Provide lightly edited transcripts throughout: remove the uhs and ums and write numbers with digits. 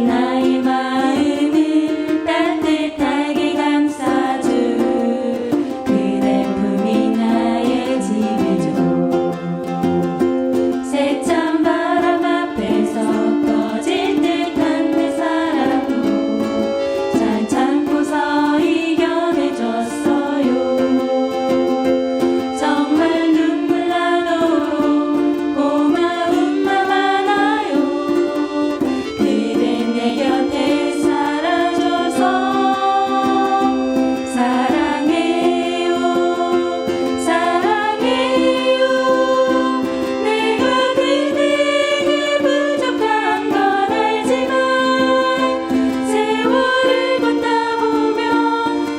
나의 마음을 따뜻하게 감싸주 그대 품이 나의 집이죠. 세찬 바람 앞에서 꺼질 듯한 내 사랑도 잘 참고서 이겨내줬어요. 정말 눈물 나도록 고마움만 많아요. 그대 내 곁에 살아줘서 사랑해요. 사랑해요. 내가 그대에게 부족한 건 알지만 세월을 걷다 보면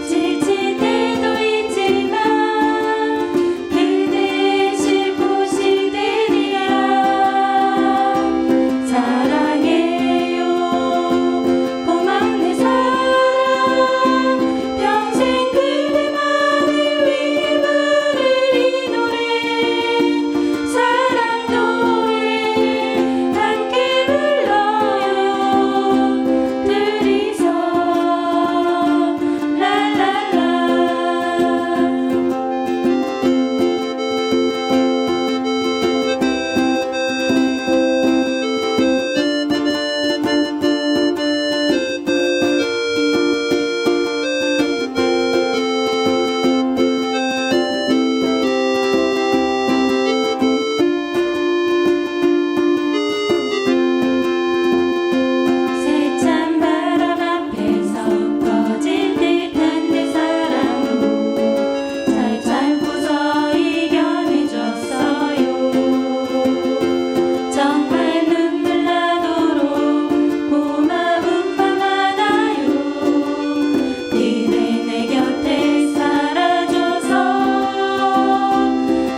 지칠 때도 있지만 그대의 쉴곳이 되리라. 사랑해요. 고마운 내 사랑 평생 그대만을 위해 부를 이 노래 사랑 노래 함께 불러요. 둘이서 랄랄라. 세찬 바람 앞에서 꺼질 듯한 내 사랑도 잘 참고서 이겨내줬어요. 정말 눈물 나도록 고마움만 많아요. 그대 내 곁에 살아줘서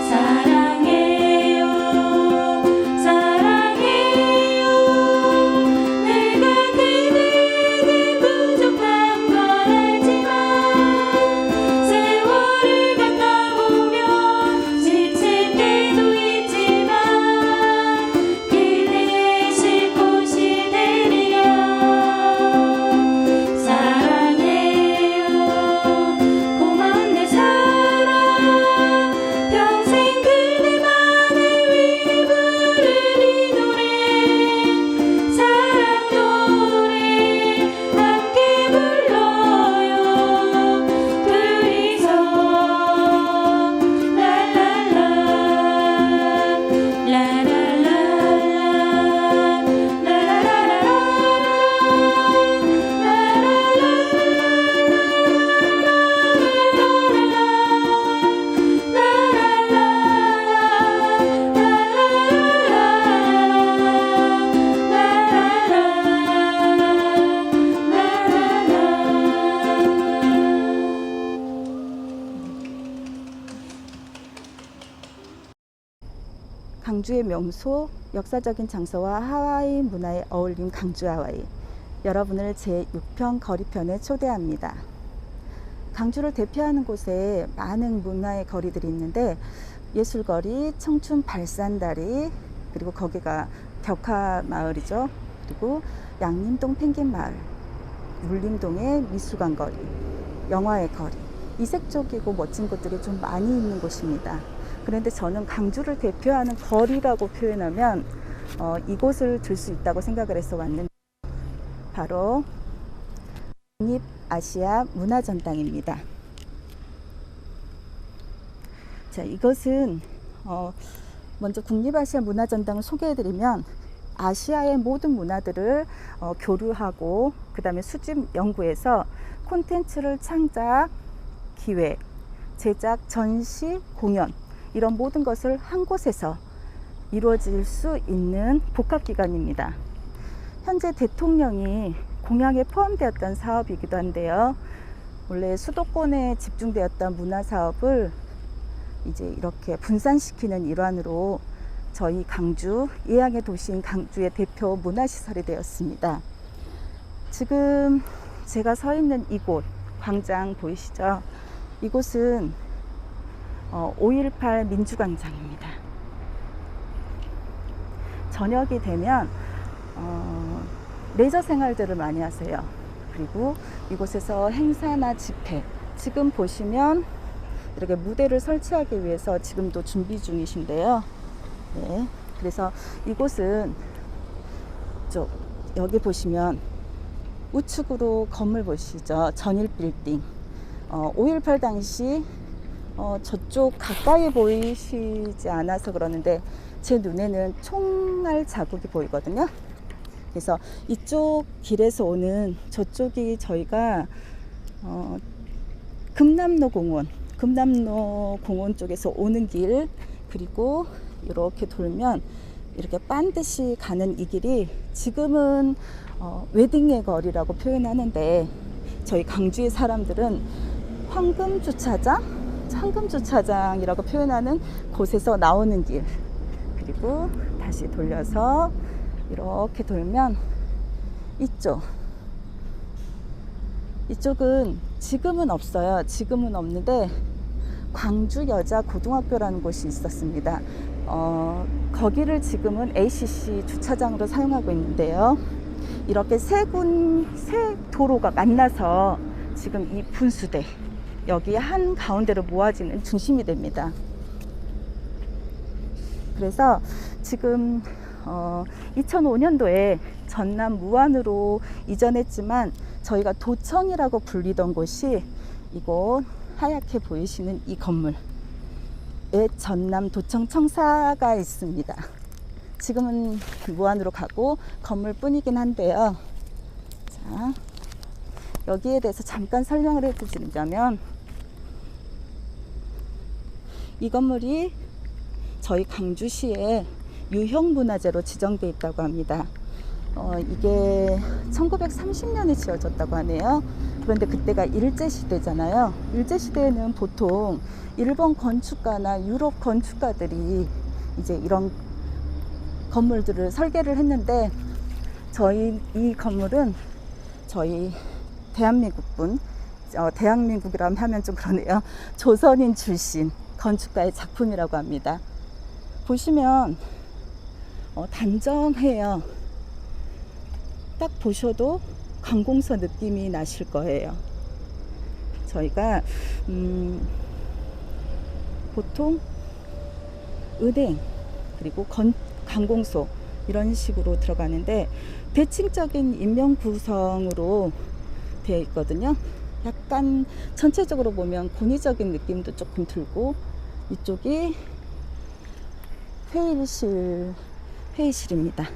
사랑해요. 사랑해요. 내가 그대에게 부족한 건 알지만 세월을 걷다 보면 지칠 때도 있지만 그대의 쉴곳이 되리라. 사랑해요. 고마운 내 사랑 평생 그대만을 위해 부를 이 노래 사랑 노래 함께 불러요. 둘이서 랄랄라. 라랄랄라. 강주의 명소, 역사적인 장소와 하와이 문화에 어울린 강주 하와이. 여러분을 제6편 거리편에 초대합니다. 강주를 대표하는 곳에 많은 문화의 거리들이 있는데 예술거리, 청춘 발산다리, 그리고 거기가 벽화 마을이죠. 그리고 양림동 펭귄 마을, 울림동의 미술관 거리, 영화의 거리, 이색적이고 멋진 곳들이 좀 많이 있는 곳입니다. 그런데 저는 강주를 대표하는 거리라고 표현하면 이곳을 들 수 있다고 생각을 해서 왔는데 바로 국립아시아 문화전당입니다. 자, 이것은 먼저 국립아시아 문화전당을 소개해드리면 아시아의 모든 문화들을 교류하고 그 다음에 수집 연구해서 콘텐츠를 창작, 기획, 제작, 전시, 공연 이런 모든 것을 한 곳에서 이루어질 수 있는 복합기관입니다. 현재 대통령이 공약에 포함되었던 사업이기도 한데요. 원래 수도권에 집중되었던 문화사업을 이제 이렇게 분산시키는 일환으로 저희 강주, 예약의 도시인 강주의 대표 문화시설이 되었습니다. 지금 제가 서 있는 이곳, 광장 보이시죠? 이곳은 5.18 민주광장입니다. 저녁이 되면 레저 생활들을 많이 하세요. 그리고 이곳에서 행사나 집회, 지금 보시면 이렇게 무대를 설치하기 위해서 지금도 준비 중이신데요. 네, 그래서 이곳은 여기 보시면 우측으로 건물 보시죠. 전일 빌딩. 5.18 당시 저쪽 가까이 보이시지 않아서 그러는데 제 눈에는 총알 자국이 보이거든요. 그래서 이쪽 길에서 오는 저쪽이 저희가 금남로 공원 쪽에서 오는 길, 그리고 이렇게 돌면 이렇게 반드시 가는 이 길이 지금은 웨딩의 거리라고 표현하는데 저희 강주의 사람들은 황금주차장이라고 표현하는 곳에서 나오는 길, 그리고 다시 돌려서 이렇게 돌면 이쪽은 지금은 없어요. 지금은 없는데 광주 여자 고등학교라는 곳이 있었습니다. 거기를 지금은 ACC 주차장으로 사용하고 있는데요. 이렇게 세 도로가 만나서 지금 이 분수대, 여기 한 가운데로 모아지는 중심이 됩니다. 그래서 지금 2005년도에 전남 무안으로 이전했지만 저희가 도청이라고 불리던 곳이 이곳 하얗게 보이시는 이 건물에 전남 도청 청사가 있습니다. 지금은 무안으로 가고 건물뿐이긴 한데요. 자, 여기에 대해서 잠깐 설명을 해드리자면 이 건물이 저희 강주시에 유형문화재로 지정되어 있다고 합니다. 이게 1930년에 지어졌다고 하네요. 그런데 그때가 일제시대잖아요. 일제시대에는 보통 일본 건축가나 유럽 건축가들이 이제 이런 건물들을 설계를 했는데 저희 이 건물은 저희 대한민국이라면 하면 좀 그러네요. 조선인 출신 건축가의 작품이라고 합니다. 보시면 단정해요. 딱 보셔도 관공서 느낌이 나실 거예요. 저희가 보통 은행 그리고 관공서 이런 식으로 들어가는데 대칭적인 인명 구성으로 되어 있거든요. 약간 전체적으로 보면 권위적인 느낌도 조금 들고, 이쪽이 회의실입니다.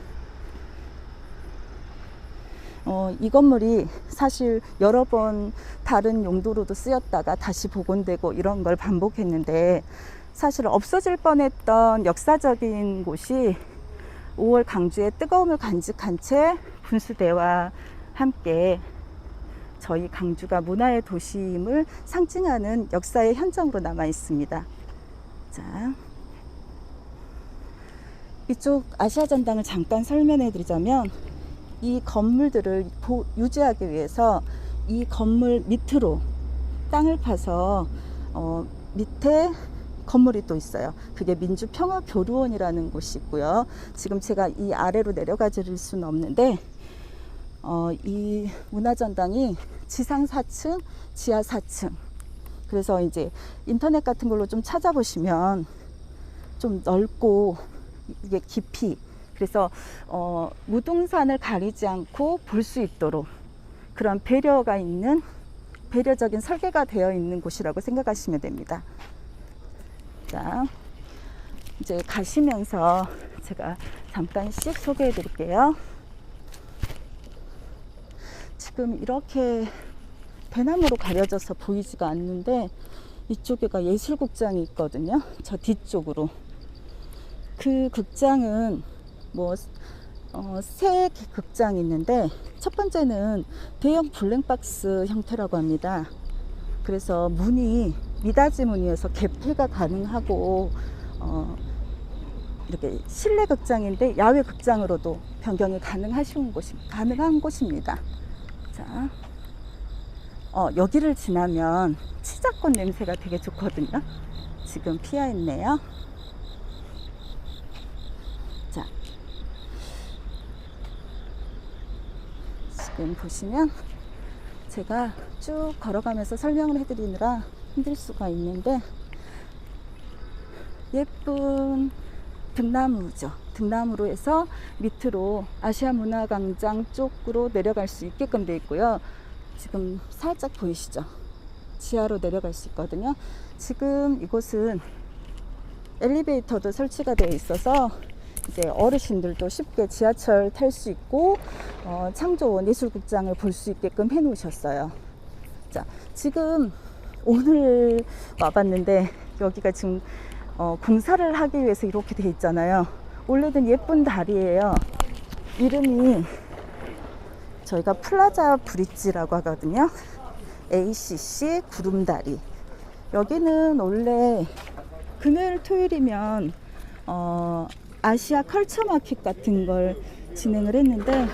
이 건물이 사실 여러 번 다른 용도로도 쓰였다가 다시 복원되고 이런 걸 반복했는데, 사실 없어질 뻔했던 역사적인 곳이 5월 강주의 뜨거움을 간직한 채 분수대와 함께 저희 강주가 문화의 도시임을 상징하는 역사의 현장으로 남아 있습니다. 자, 이쪽 아시아 전당을 잠깐 설명해 드리자면, 이 건물들을 유지하기 위해서 이 건물 밑으로 땅을 파서 밑에 건물이 또 있어요. 그게 민주평화교류원이라는 곳이 있고요. 지금 제가 이 아래로 내려가 드릴 수는 없는데 이 문화전당이 지상 4층, 지하 4층. 그래서 이제 인터넷 같은 걸로 좀 찾아보시면 좀 넓고 이게 깊이, 그래서 무등산을 가리지 않고 볼 수 있도록 그런 배려가 있는, 배려적인 설계가 되어 있는 곳이라고 생각하시면 됩니다. 자, 이제 가시면서 제가 잠깐씩 소개해 드릴게요. 지금 이렇게 대나무로 가려져서 보이지가 않는데 이쪽에가 예술극장이 있거든요. 저 뒤쪽으로. 그 극장은 세 극장이 있는데, 첫 번째는 대형 블랙박스 형태라고 합니다. 그래서 문이 미닫이 문이어서 개폐가 가능하고 이렇게 실내 극장인데 야외 극장으로도 변경이 가능한 곳입니다. 자, 여기를 지나면 치자꽃 냄새가 되게 좋거든요. 지금 피어 있네요. 자, 지금 보시면 제가 쭉 걸어가면서 설명을 해드리느라 힘들 수가 있는데, 예쁜 등나무죠. 등나무로 해서 밑으로 아시아 문화광장 쪽으로 내려갈 수 있게끔 되어 있고요. 지금 살짝 보이시죠? 지하로 내려갈 수 있거든요. 지금 이곳은 엘리베이터도 설치가 되어 있어서 이제 어르신들도 쉽게 지하철 탈 수 있고 창조원 예술극장을 볼 수 있게끔 해 놓으셨어요. 자, 지금 오늘 와봤는데 여기가 지금 공사를 하기 위해서 이렇게 되어 있잖아요. 원래는 예쁜 다리예요. 이름이 저희가 플라자 브릿지라고 하거든요. ACC 구름다리. 여기는 원래 금요일 토요일이면 아시아 컬처 마켓 같은 걸 진행을 했는데,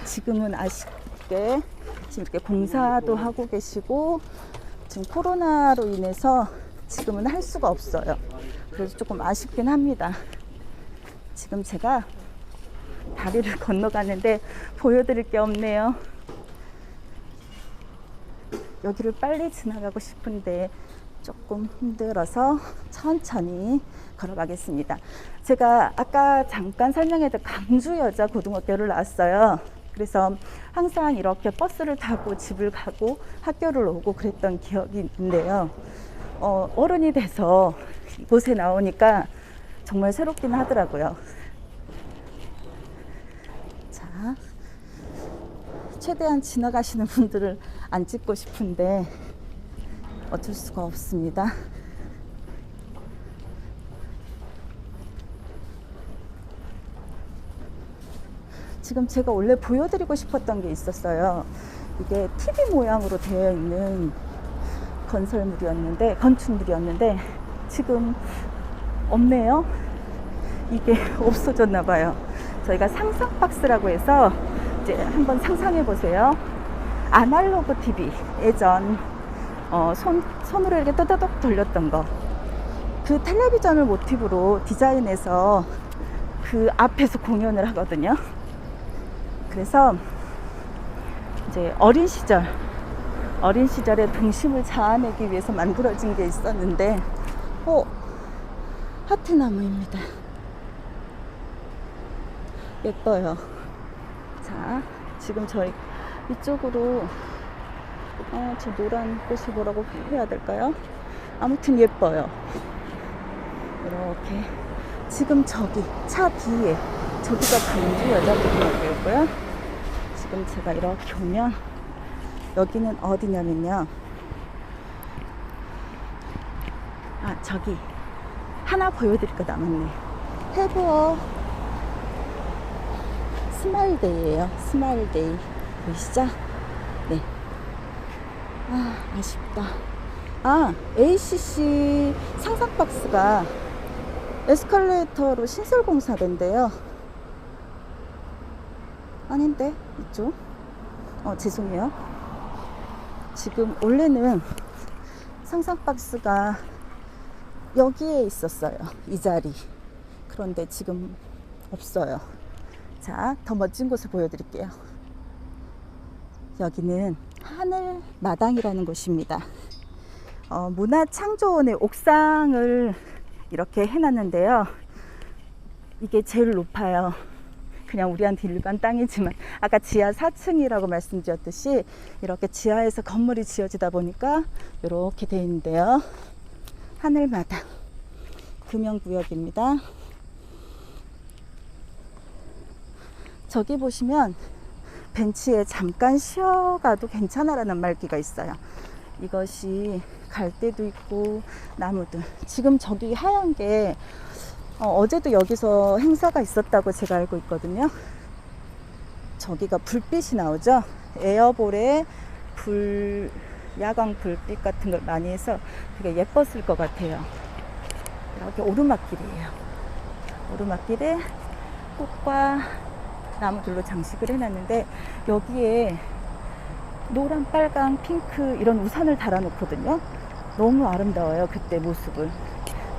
지금은 아쉽게 지금 이렇게 공사도 하고 계시고 지금 코로나로 인해서 지금은 할 수가 없어요. 그래서 조금 아쉽긴 합니다. 지금 제가 다리를 건너가는데 보여드릴 게 없네요. 여기를 빨리 지나가고 싶은데 조금 힘들어서 천천히 걸어가겠습니다. 제가 아까 잠깐 설명했던 강주여자고등학교를 나왔어요. 그래서 항상 이렇게 버스를 타고 집을 가고 학교를 오고 그랬던 기억이 있는데요. 어른이 돼서 이곳에 나오니까 정말 새롭긴 하더라고요. 자, 최대한 지나가시는 분들을 안 찍고 싶은데 어쩔 수가 없습니다. 지금 제가 원래 보여드리고 싶었던 게 있었어요. 이게 TV 모양으로 되어 있는 건축물이었는데 지금 없네요. 이게 없어졌나 봐요. 저희가 상상박스라고 해서 이제 한번 상상해 보세요. 아날로그 TV, 예전 손으로 이렇게 떠더덕 돌렸던 거, 그 텔레비전을 모티브로 디자인해서 그 앞에서 공연을 하거든요. 그래서 이제 어린 시절의 동심을 자아내기 위해서 만들어진 게 있었는데, 하트나무입니다. 예뻐요. 자, 지금 저희 이쪽으로 저 노란 꽃이 뭐라고 해야 될까요? 아무튼 예뻐요. 이렇게 지금 저기 차 뒤에 저기가 강주여자고등학교였고요. 지금 제가 이렇게 오면 여기는 어디냐면요, 저기 하나 보여드릴 거 남았네. 해부어 스마일데이예요. 스마일데이 보이시죠? 네. 아쉽다. ACC 상상박스가 에스컬레이터로 신설 공사된대요. 아닌데, 이쪽? 죄송해요. 지금 원래는 상상박스가 여기에 있었어요. 이 자리. 그런데 지금 없어요. 자, 더 멋진 곳을 보여드릴게요. 여기는 하늘마당이라는 곳입니다. 문화창조원의 옥상을 이렇게 해놨는데요. 이게 제일 높아요. 그냥 우리한테 일반 땅이지만 아까 지하 4층이라고 말씀드렸듯이 이렇게 지하에서 건물이 지어지다 보니까 이렇게 되어 있는데요. 하늘마당 금연구역입니다. 저기 보시면 벤치에 잠깐 쉬어가도 괜찮아라는 말기가 있어요. 이것이 갈대도 있고 나무들. 지금 저기 하얀 게 어제도 여기서 행사가 있었다고 제가 알고 있거든요. 저기가 불빛이 나오죠. 에어볼에 야광 불빛 같은 걸 많이 해서 되게 예뻤을 것 같아요. 이렇게 오르막길이에요. 오르막길에 꽃과 나무들로 장식을 해놨는데, 여기에 노란, 빨강, 핑크 이런 우산을 달아놓거든요. 너무 아름다워요. 그때 모습을.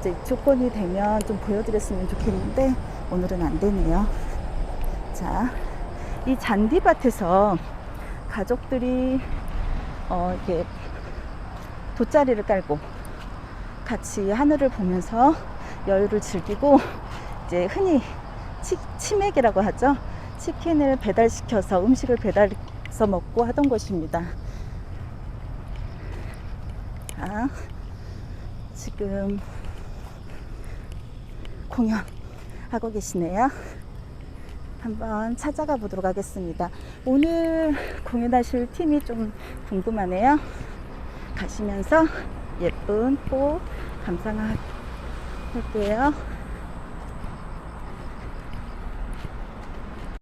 이제 조건이 되면 좀 보여드렸으면 좋겠는데 오늘은 안 되네요. 자, 이 잔디밭에서 가족들이 이렇게 돗자리를 깔고 같이 하늘을 보면서 여유를 즐기고, 이제 흔히 치맥이라고 하죠. 치킨을 배달시켜서 음식을 배달해서 먹고 하던 곳입니다. 자, 지금 공연하고 계시네요. 한번 찾아가 보도록 하겠습니다. 오늘 공연하실 팀이 좀 궁금하네요. 가시면서 예쁜 꽃 감상할게요.